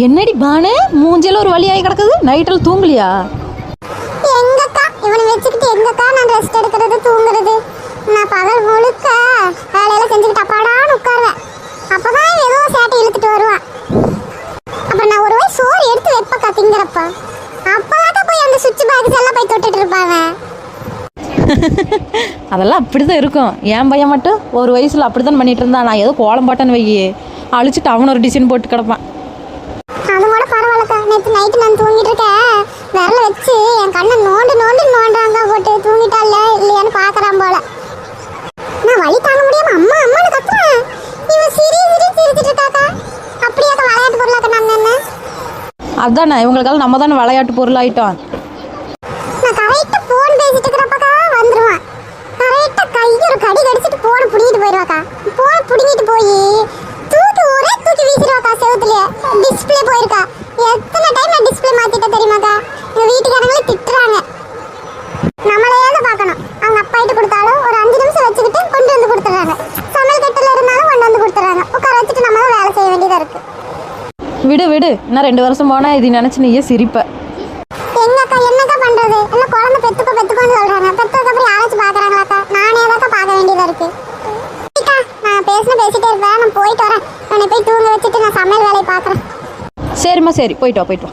என்னடி பானு மூஞ்சில ஒரு வழியாகி கிடக்குது, நைட்டில் தூங்கலையா? எங்கக்கா இவனை வச்சுக்கிட்டு எங்கக்கா நான் ரெஸ்ட் எடுக்கிறது தூங்குறது? நான் பகல் முழுக்க வேலையெல்லாம் செஞ்சுக்கிட்டு அப்பாடான்னு உட்காருவேன். அப்பதான் ஏதோ சேட்டை இழுத்துட்டு வருவான். அப்புறம் நான் ஒரு வாய் சோறு எடுத்து வைப்பக்கா திங்கிறப்ப. அப்பதான் போய் அந்த சுவிட்ச் பாக்ஸ் எல்லாம் போய் தொட்டுட்டு இருப்பாங்க. அதெல்லாம் அப்படிதான் இருக்கும். என் பையன் மட்டும் ஒரு வயசுல அப்படித்தான் பண்ணிட்டு இருந்தான். நான் ஏதோ கோலம் போட்டேன்னு வை அழிச்சிட்டு அவன் ஒரு டிசைன் போட்டு கிடப்பான். அது கூட பரவாயில்லக்கா. நேற்று நைட்டு நான் தூங்கிட்டு இருக்கேன், விரல வச்சு என் கண்ணை நோண்டுறாங்க போட்டு. தூங்கிட்டால இல்லையான்னு பாக்குறான் போல. நான் வலி தாங்க முடியாம அம்மா அம்மான்னு கத்துறேன். இவன் சிரிச்சிட்டு இருக்காக்கா. அப்படியாக்கா விளையாட்டு பொருளாக்க நான் என்ன? அதானே இவங்களுக்கெல்லாம் நம்ம தானே விளையாட்டு பொருளாயிட்டோம். நான் கரெக்டா போன் பேசிட்டு இருக்கிறப்பக்கா வந்துருவான். கரெக்டா கையை ஒரு கடி கடிச்சிட்டு போனை பிடிங்கிட்டு போயிடுவாக்கா. போனை பிடிங்கிட்டு போய் தூக்கி வீசிடுவாக்கா செவுத்துலயே. டிஸ்பிளே போயிருக்கா. எத்தனை டைம் நான் டிஸ்பிளே மாத்திட்டேன் தெரியுமாக்கா? எங்க வீட்டுக்காரங்களே திட்டுறாங்க. நம்மளே தான் பார்க்கணும். அவங்க அப்பா கிட்ட கொடுத்தாலும் ஒரு 5 நிமிஷம் வச்சுக்கிட்டு கொண்டு வந்து கொடுத்துறாங்க. சமையல் கட்டில் இருந்தாலும் கொண்டு வந்து கொடுத்துறாங்க. உட்கார வச்சுட்டு நம்ம தான் வேலை செய்ய வேண்டியதா இருக்கு. விடு இன்னும் 2 வருஷம் போனா இது நினைச்சு நீயே சிரிப்ப. எங்கக்கா என்னக்கா பண்றது? எல்லாம் குழந்தை பெத்துக்கோன்னு சொல்றாங்க. பெத்ததுக்கு அப்புறம் யாராச்சும் பாக்குறாங்களாக்கா? நானே தான் பார்க்க வேண்டியதா இருக்கு. நான் பேசிட்டே இருப்பேன். நான் போயிட்டு வரேன். என்னை போய் தூங்க வச்சுட்டு நான் சமையல் வேலையை பார்க்குறேன். சரிம்மா, சரி, போயிட்டு வா.